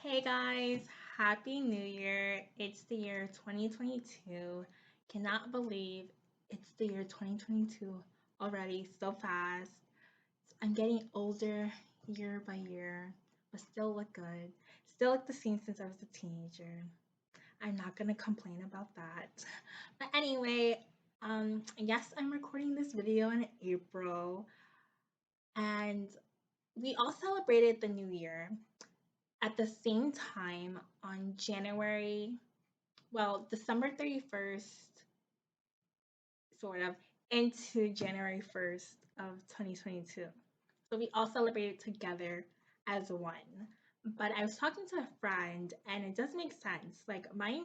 Hey guys, Happy New Year. It's the year 2022. Cannot believe it's the year 2022 already, so fast. I'm getting older year by year, but still look good. Still look the same since I was a teenager. I'm not gonna complain about that. But anyway, yes, I'm recording this video in April, and we all celebrated the new year at the same time on December 31st, sort of, into January 1st of 2022. So we all celebrated together as one. But I was talking to a friend and it does make sense. Like my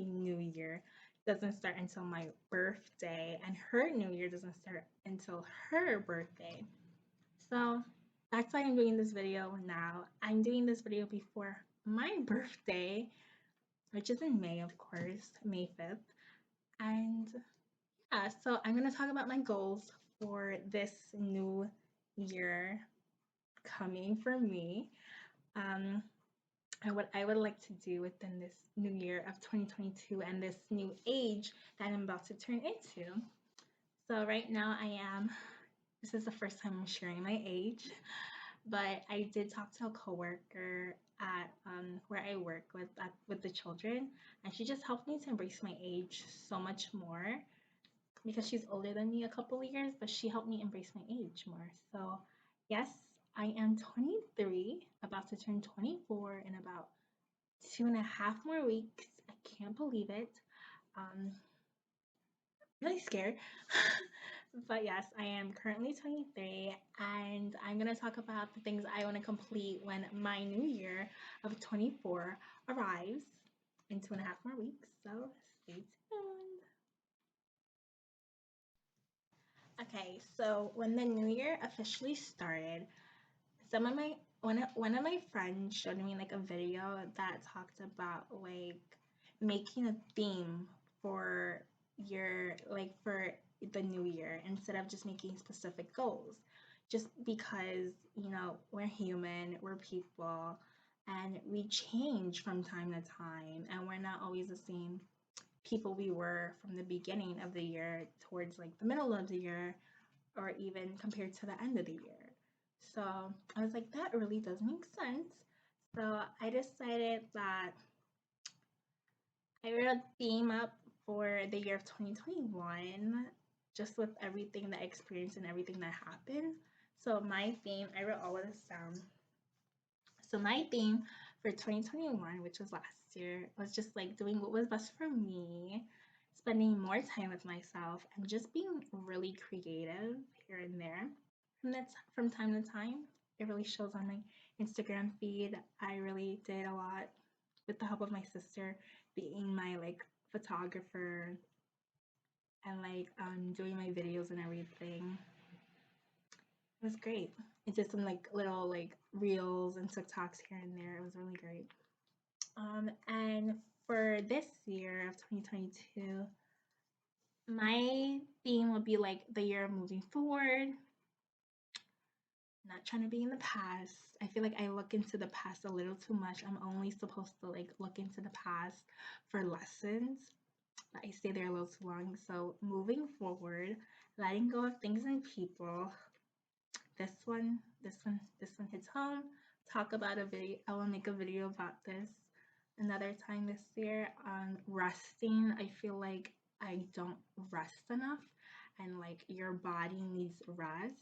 new year doesn't start until my birthday and her new year doesn't start until her birthday. So that's why I'm doing this video now. I'm doing this video before my birthday, which is in May, of course, May 5th. And yeah, so I'm going to talk about my goals for this new year coming for me. Um, and what I would like to do within this new year of 2022 and this new age that I'm about to turn into. So right now this is the first time I'm sharing my age, but I did talk to a coworker at where I work with the children, and she just helped me to embrace my age so much more because she's older than me a couple of years, but she helped me embrace my age more. So, yes, I am 23, about to turn 24 in about 2.5 more weeks. I can't believe it. Um, really scared. But yes, I am currently 23 and I'm going to talk about the things I want to complete when my new year of 24 arrives in 2.5 more weeks. So stay tuned. Okay, so when the new year officially started, some of my one of my friends showed me like a video that talked about like making a theme for for the new year instead of just making specific goals. Just because, we're human, we're people, and we change from time to time, and we're not always the same people we were from the beginning of the year towards like the middle of the year or even compared to the end of the year. So I was like, that really does make sense. So I decided that I wrote a theme up for the year of 2021, just with everything that I experienced and everything that happened. So my theme, I wrote all of this down. So my theme for 2021, which was last year, was just like doing what was best for me, spending more time with myself, and just being really creative here and there. And that's from time to time. It really shows on my Instagram feed. I really did a lot with the help of my sister being my like photographer and like doing my videos and everything. It was great. I did some like little like reels and TikToks here and there. It was really great. And for this year of 2022, my theme would be like the year of moving forward, not trying to be in the past. I feel like I look into the past a little too much. I'm only supposed to like look into the past for lessons, but I stay there a little too long. So moving forward, letting go of things and people. This one hits home. Talk about a video. I will make a video about this another time this year. Resting. I feel like I don't rest enough, and like your body needs rest.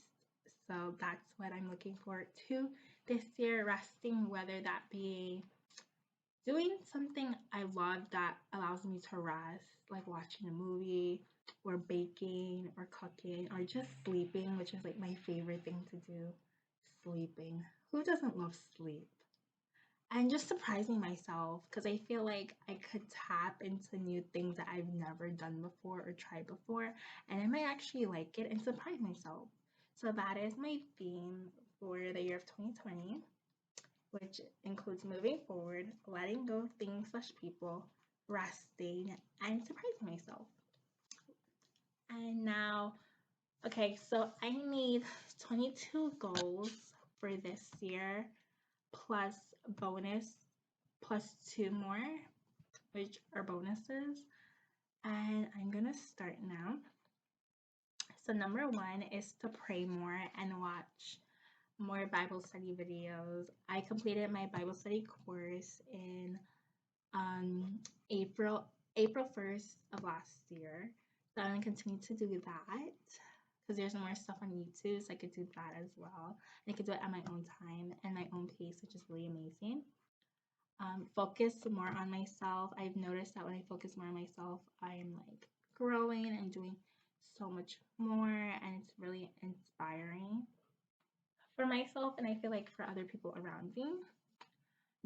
So that's what I'm looking forward to this year. Resting, whether that be doing something I love that allows me to rest, like watching a movie or baking or cooking or just sleeping, which is like my favorite thing to do. Sleeping. Who doesn't love sleep? And just surprising myself because I feel like I could tap into new things that I've never done before or tried before, and I might actually like it and surprise myself. So that is my theme for the year of 2020, which includes moving forward, letting go of things slash people, resting, and surprising myself. And now, okay, so I need 22 goals for this year plus bonus plus 2 more, which are bonuses. And I'm gonna start now. So number one is to pray more and watch more Bible study videos. I completed my Bible study course in um, April April 1st of last year. So I'm gonna continue to do that because there's more stuff on YouTube, so I could do that as well. And I could do it at my own time and my own pace, which is really amazing. Focus more on myself. I've noticed that when I focus more on myself, I'm like growing and doing so much more, and it's really inspiring for myself, and I feel like for other people around me.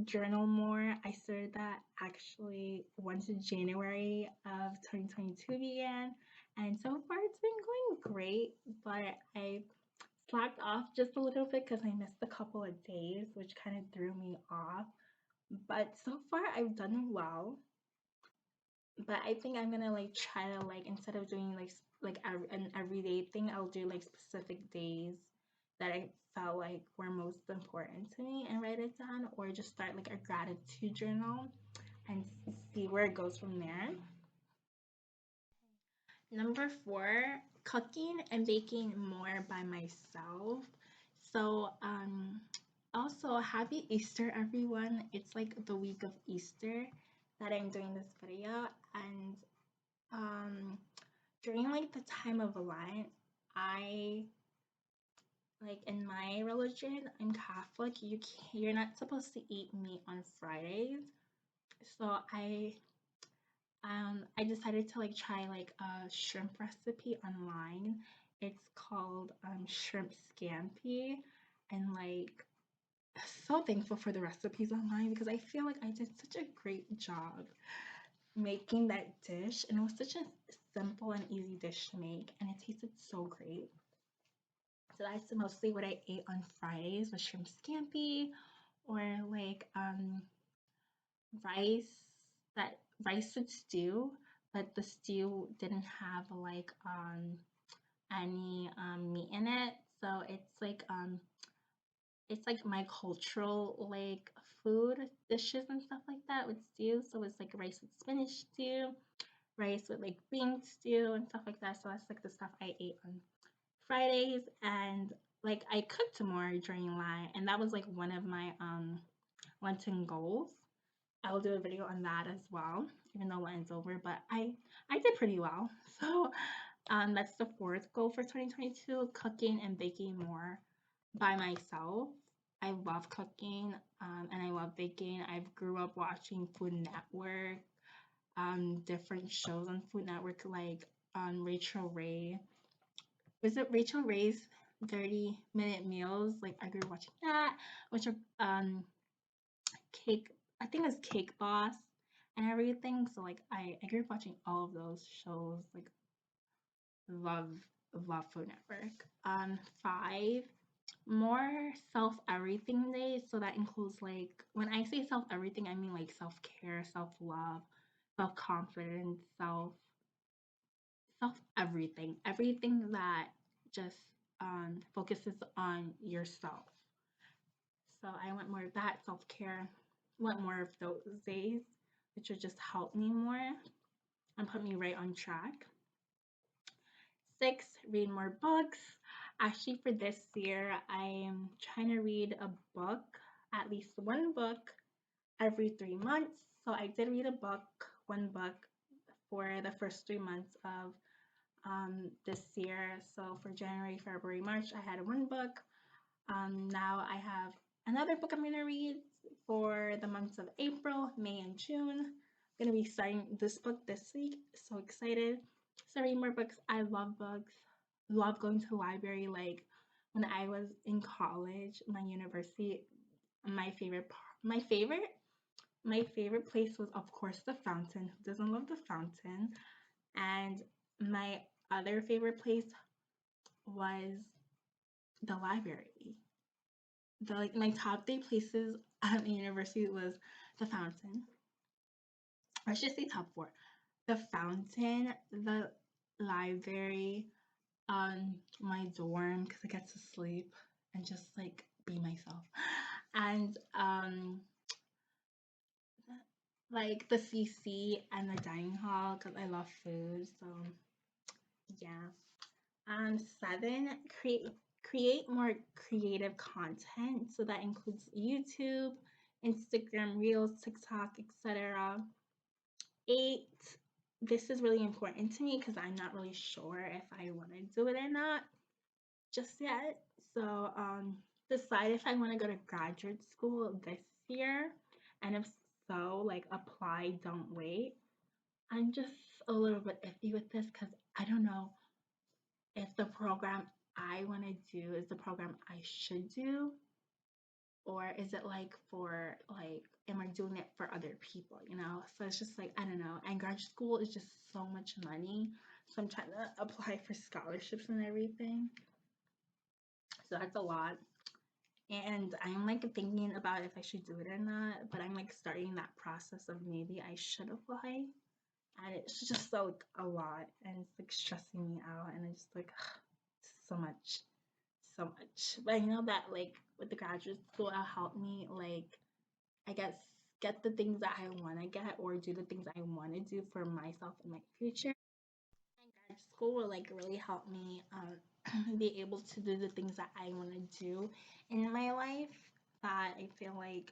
Journal more. I started that actually once January of 2022 began, and so far it's been going great, but I slacked off just a little bit because I missed a couple of days, which kind of threw me off. But so far I've done well. But I think I'm gonna like try to like instead of doing like an everyday thing, I'll do like specific days that I felt like were most important to me and write it down, or just start like a gratitude journal and see where it goes from there. Number four, cooking and baking more by myself. So, also happy Easter, everyone. It's like the week of Easter that I'm doing this video, and um, during like the time of Lent, I like in my religion, I'm Catholic. You're not supposed to eat meat on Fridays. So I decided to like try like a shrimp recipe online. It's called shrimp scampi, and like so thankful for the recipes online because I feel like I did such a great job making that dish, and it was such a simple and easy dish to make, and it tasted so great. So that's mostly what I ate on Fridays was shrimp scampi or like rice that rice with stew, but the stew didn't have like any meat in it. So it's like my cultural like food dishes and stuff like that with stew. So it's like rice with spinach stew, rice with like bean stew and stuff like that. So that's like the stuff I ate on Fridays, and like I cooked more during Lent, and that was like one of my Lenten goals. I'll do a video on that as well, even though Lent's over, but I did pretty well. So that's the fourth goal for 2022, cooking and baking more by myself. I love cooking and I love baking. I've grew up watching Food Network, different shows on Food Network like Rachel Ray. Was it Rachel Ray's 30-minute meals? Like I grew up watching that, which are cake, I think it's Cake Boss and everything. So like I grew up watching all of those shows. Like love love Food Network. Five, more self everything days. So that includes like when I say self everything, I mean like self care, self love, self confidence, self everything, everything that just focuses on yourself. So I want more of that self care, want more of those days, which would just help me more and put me right on track. Six, read more books. Actually, for this year, I am trying to read a book, at least one book every 3 months. So I did read a book, one book for the first 3 months of this year. So for January, February, March, I had one book. Now I have another book I'm going to read for the months of April, May, and June. I'm going to be starting this book this week. So excited. So read more books. I love books. Love going to the library. Like when I was in college, my university, my favorite place was of course the fountain. Who doesn't love the fountain? And my other favorite place was the library. The like my top three places at the university was the fountain. Or I should say top four. The fountain, the library, my dorm because I get to sleep and just like be myself. And like the CC and the dining hall because I love food. So yeah. 7, create more creative content. So that includes YouTube, Instagram Reels, TikTok, etc. 8, this is really important to me because I'm not really sure if I want to do it or not just yet. So decide if I want to go to graduate school this year, and if so, like apply, don't wait. I'm just a little bit iffy with this because I don't know if the program I want to do is the program I should do, or is it like for like, am I doing it for other people, you know? So it's just like, I don't know. And grad school is just so much money. So I'm trying to apply for scholarships and everything. So that's a lot. And I'm like thinking about if I should do it or not, but I'm like starting that process of maybe I should apply. And it's just so like, a lot, and it's like stressing me out, and it's just like so much, so much. But I know that like with the graduate school, it'll help me like, I guess, get the things that I want to get or do the things I want to do for myself in my future. And grad school will like really help me be able to do the things that I want to do in my life that I feel like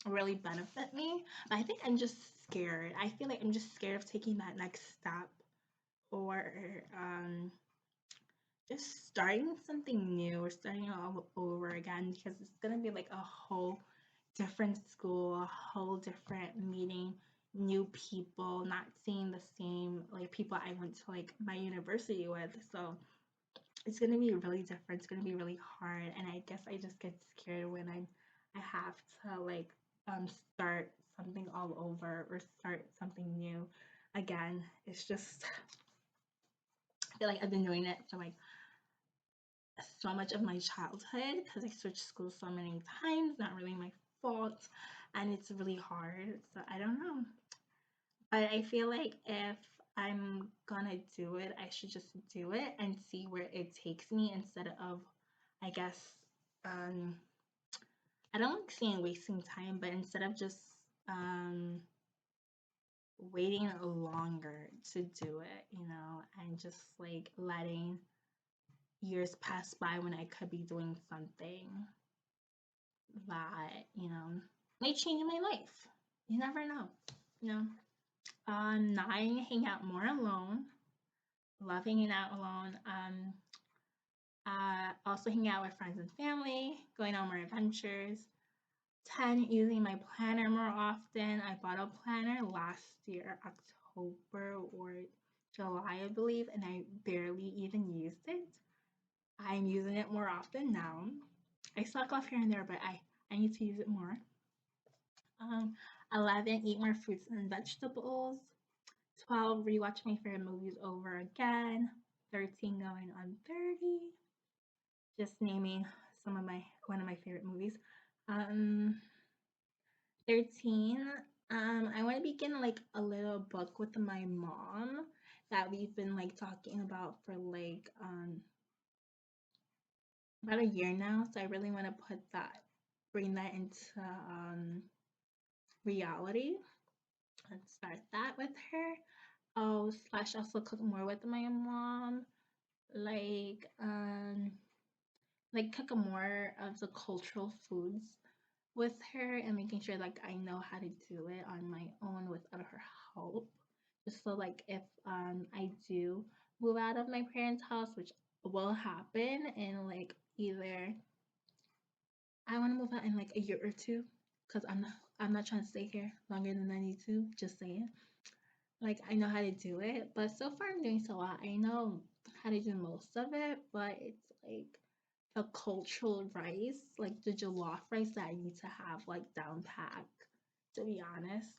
really benefit me. But I think I'm just scared. I feel like I'm just scared of taking that next step, or just starting something new or starting all over again, because it's gonna be like a whole different school, a whole different meeting new people, not seeing the same like people I went to like my university with. So it's gonna be really different. It's gonna be really hard, and I guess I just get scared when I have to like start something all over or start something new again. It's just, I feel like I've been doing it for like so much of my childhood because I switched schools so many times, not really my fault, and it's really hard. So I don't know. But I feel like if I'm gonna do it, I should just do it and see where it takes me instead of, I guess, um, I don't like saying wasting time, but instead of just um, waiting longer to do it, you know, and just like letting years pass by when I could be doing something that, you know, may change my life. You never know, you know. 9, hang out more alone. Love hanging out alone. Also hang out with friends and family, going on more adventures. 10, using my planner more often. I bought a planner last year, October or July, I believe, and I barely even used it. I'm using it more often now. I suck off here and there, but I need to use it more. Um, 11, eat more fruits and vegetables. 12, rewatch my favorite movies over again. 13, going on 30. Just naming some of my one of my favorite movies. Um, 13, I want to begin like a little book with my mom that we've been like talking about for like about a year now. So I really want to bring that into reality. Let's start that with her. Oh, slash also cook more with my mom. Like cook more of the cultural foods with her and making sure like I know how to do it on my own without her help. Just so like if I do move out of my parents' house, which will happen in like either, I want to move out in like a year or two because I'm not trying to stay here longer than I need to. Just saying. Like I know how to do it, but so far I'm doing so well. I know how to do most of it, but it's like the cultural rice, like the jollof rice that I need to have like down pat, to be honest.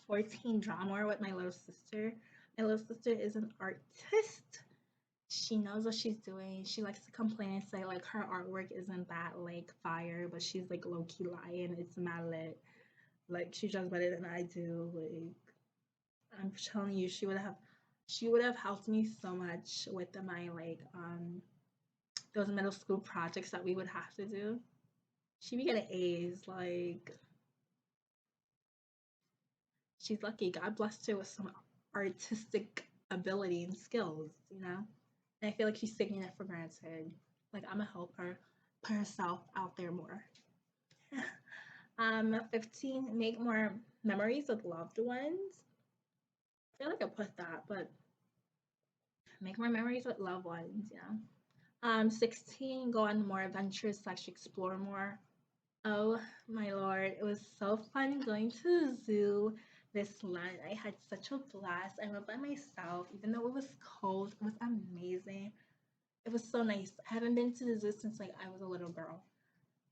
14, draw more with my little sister. My little sister is an artist. She knows what she's doing. She likes to complain and say like her artwork isn't that like fire, but she's like low key lying. It's mad lit. Like she does better than I do. Like I'm telling you, she would have helped me so much with my like those middle school projects that we would have to do. She be getting A's, like she's lucky. God blessed her with some artistic ability and skills, you know? And I feel like she's taking it for granted. Like, I'm gonna help her put herself out there more. 15, make more memories with loved ones. I feel like I put that, but make more memories with loved ones, you know? 16, go on more adventures, explore more. Oh my lord, it was so fun going to the zoo this month. I had such a blast. I went by myself, even though it was cold. It was amazing. It was so nice. I haven't been to the zoo since like I was a little girl,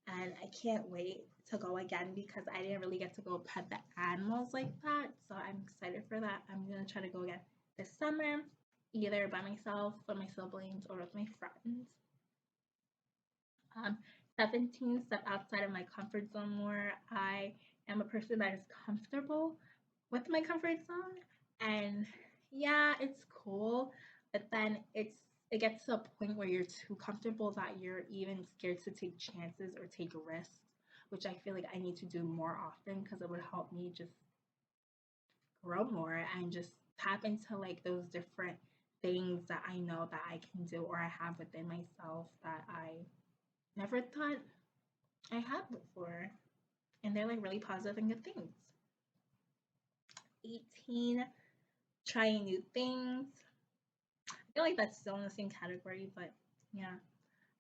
and I can't wait to go again because I didn't really get to go pet the animals like that. So I'm excited for that. I'm gonna try to go again this summer, either by myself, with my siblings, or with my friends. Um, 17, step outside of my comfort zone more. I am a person that is comfortable with my comfort zone, and yeah, it's cool, but then it gets to a point where you're too comfortable that you're even scared to take chances or take risks, which I feel like I need to do more often because it would help me just grow more and just tap into like those different things that I know that I can do or I have within myself that I never thought I had before. And they're like really positive and good things. 18, trying new things. I feel like that's still in the same category, but yeah.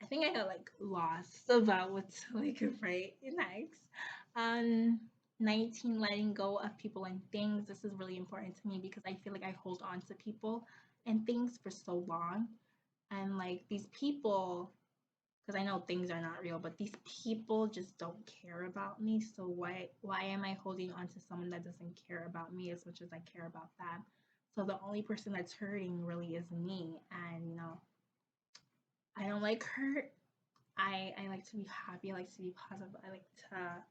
I think I got like lost about what to like write next. Um, 19, letting go of people and things. This is really important to me because I feel like I hold on to people and things for so long. And like these people, because I know things are not real, but these people just don't care about me. So why am I holding on to someone that doesn't care about me as much as I care about them? So the only person that's hurting really is me. And you know, I don't like hurt. I like to be happy. I like to be positive. I like to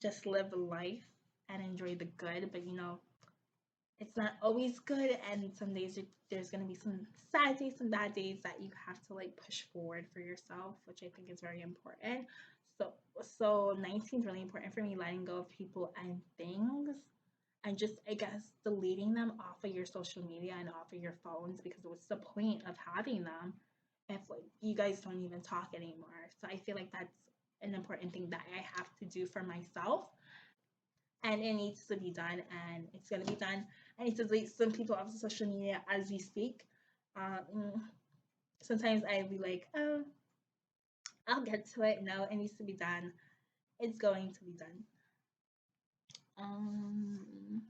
just live life and enjoy the good. But you know, it's not always good, and some days there's gonna be some sad days, some bad days that you have to like push forward for yourself, which I think is very important. So so 19 is really important for me, letting go of people and things, and just I guess deleting them off of your social media and off of your phones because what's the point of having them if like you guys don't even talk anymore? So I feel like that's an important thing that I have to do for myself and it needs to be done and it's going to be done. I need to delete some people off of social media as we speak. um, Sometimes I'll be like, oh, I'll get to it. No, it needs to be done. It's going to be done. um,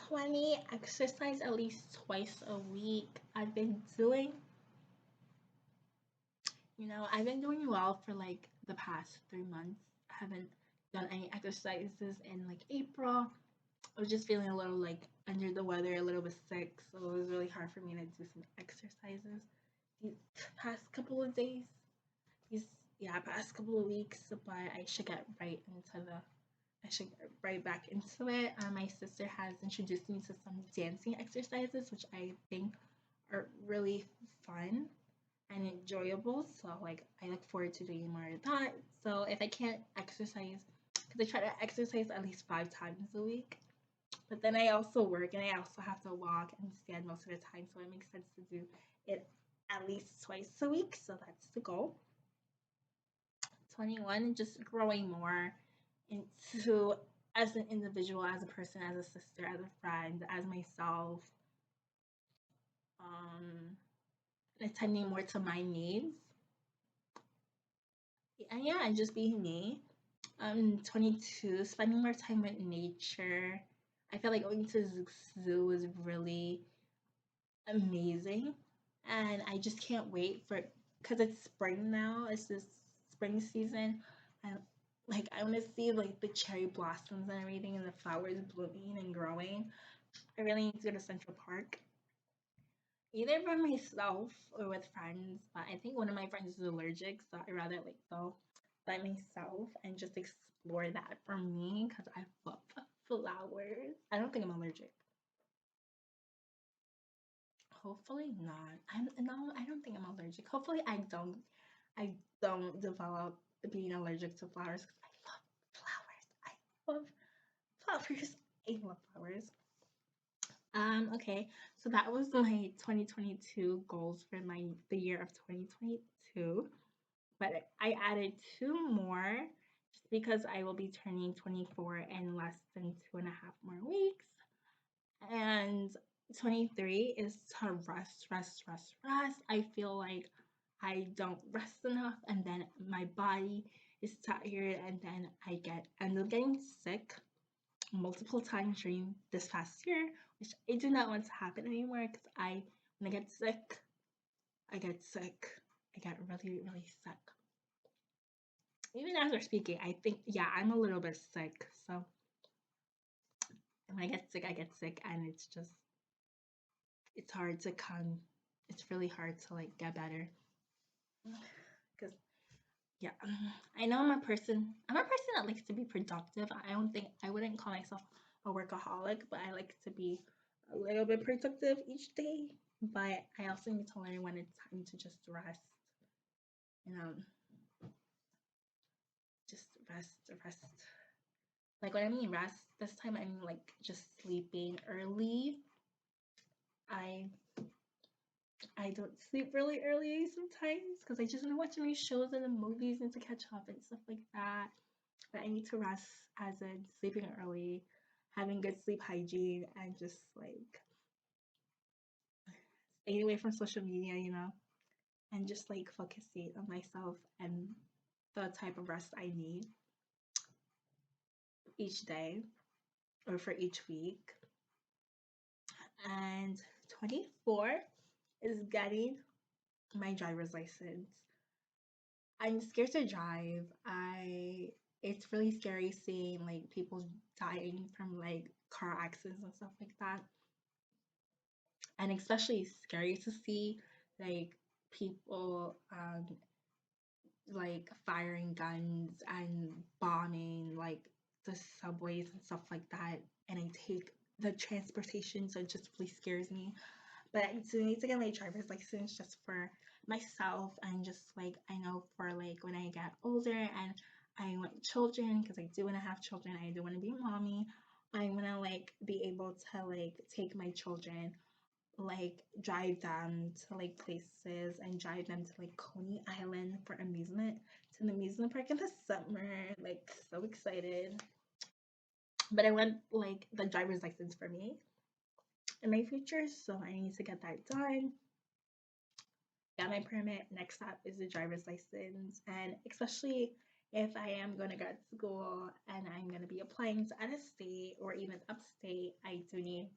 20, exercise at least twice a week. I've been doing well for like the past 3 months. I haven't done any exercises in like April. I was just feeling a little like under the weather, a little bit sick, so it was really hard for me to do some exercises these past couple of days. These past couple of weeks, but I should get right into the I should get right back into it. My sister has introduced me to some dancing exercises, which I think are really fun and enjoyable. So like I look forward to doing more of that. So if I can't exercise, because I try to exercise at least 5 times a week, but then I also work and I also have to walk and stand most of the time. So it makes sense to do it at least twice a week. So that's the goal. 21, just growing more into as an individual, as a person, as a sister, as a friend, as myself, um, attending more to my needs. And yeah, and just being me. 22, spending more time with nature. I feel like going to the zoo is really amazing, and I just can't wait for because it's spring now. It's this spring season, and like I want to see like the cherry blossoms and everything, and the flowers blooming and growing. I really need to go to Central Park, either by myself or with friends. But I think one of my friends is allergic, so I rather like go by myself and just explore that for me because I love flowers. I don't think I'm allergic. Hopefully not. I'm no, I don't think I'm allergic. Hopefully I don't develop being allergic to flowers because I love love flowers. I love flowers. Okay, so that was my 2022 goals for the year of 2022. But I added two more just because I will be turning 24 in less than 2.5 more weeks. And 23 is to rest, rest, rest, rest. I feel like I don't rest enough, and then my body is tired, and then end up getting sick multiple times during this past year, which I do not want to happen anymore because when I get sick, I get sick. I get really, really sick. Even as we're speaking, I think, yeah, I'm a little bit sick. So when I get sick, and it's hard to come. It's really hard to like get better. Because yeah, I know I'm a person that likes to be productive. I wouldn't call myself a workaholic, but I like to be a little bit productive each day. But I also need to learn when it's time to just rest. You know, just rest. Like when I mean rest, this time I mean like just sleeping early. I I don't sleep really early sometimes because I just want to watch new shows and the movies and to catch up and stuff like that. But I need to rest, as in sleeping early, having good sleep hygiene, and just like staying away from social media, and just like focusing on myself and the type of rest I need each day or for each week. And 24 is getting my driver's license. I'm scared to drive. I It's really scary seeing like people dying from like car accidents and stuff like that. And especially scary to see like people like firing guns and bombing like the subways and stuff like that. And I take the transportation, so it just really scares me. But I do need to get my driver's license just for myself, and just like I know for like when I get older and I want children, because I do want to have children, I do want to be a mommy. I want to like be able to like take my children, like drive them to like places and drive them to like Coney Island for amusement, to an amusement park in the summer. Like so excited. But I want like the driver's license for me in my future, so I need to get that done. Got my permit. Next up is the driver's license, and especially if I am going to grad school and I'm going to be applying to out of state or even upstate, I do need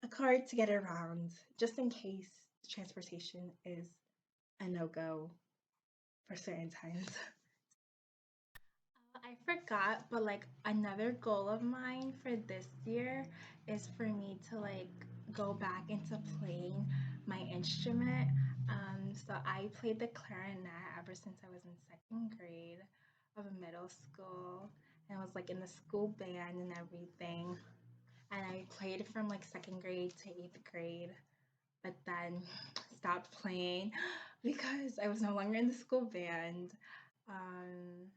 a card to get around just in case transportation is a no go for certain times. I forgot, but like another goal of mine for this year is for me to like go back into playing my instrument. So I played the clarinet ever since I was in second grade of middle school, and I was like in the school band and everything. And I played from like second grade to eighth grade, but then stopped playing because I was no longer in the school band. Um,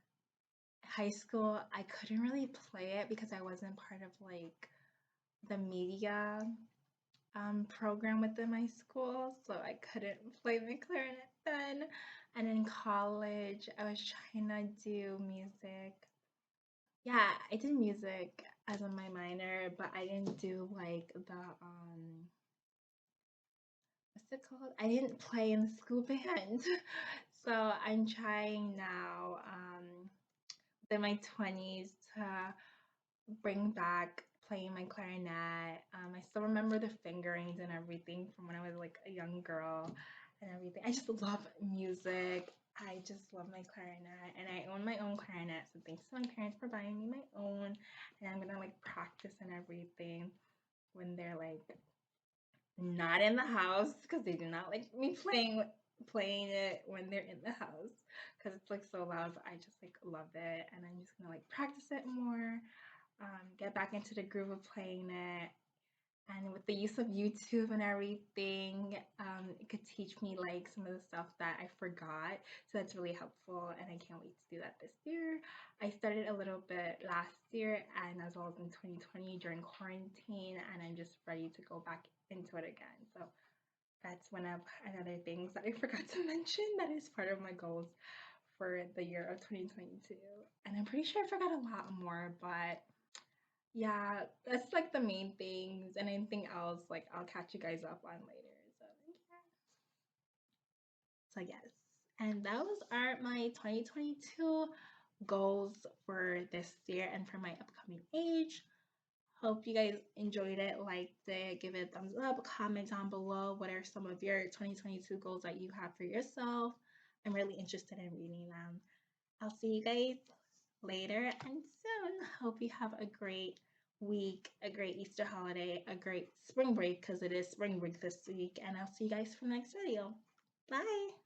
High school, I couldn't really play it because I wasn't part of like the media program within my school, so I couldn't play my clarinet then. And in college, I was trying to do music. Yeah, I did music as in my minor, but I didn't do like the what's it called? I didn't play in the school band. So I'm trying now in my 20s to bring back playing my clarinet. I still remember the fingerings and everything from when I was like a young girl and everything. I just love music. I just love my clarinet, and I own my own clarinet. So thanks to my parents for buying me my own, and I'm gonna like practice and everything when they're like not in the house, because they do not like me playing it when they're in the house because it's like so loud. But I just like love it, and I'm just gonna like practice it more, get back into the groove of playing it. And with the use of YouTube and everything, it could teach me like some of the stuff that I forgot. So that's really helpful, and I can't wait to do that this year. I started a little bit last year and as well as in 2020 during quarantine, and I'm just ready to go back into it again. So that's one of another things that I forgot to mention that is part of my goals for the year of 2022. And I'm pretty sure I forgot a lot more, but yeah, that's like the main things, and anything else, like I'll catch you guys up on later. So yeah. So yes, and those are my 2022 goals for this year and for my upcoming age. Hope you guys enjoyed it, liked it, give it a thumbs up, comment down below what are some of your 2022 goals that you have for yourself. I'm really interested in reading them. I'll see you guys later and soon. Hope you have a great week, a great Easter holiday, a great spring break because it is spring break this week. And I'll see you guys for the next video. Bye.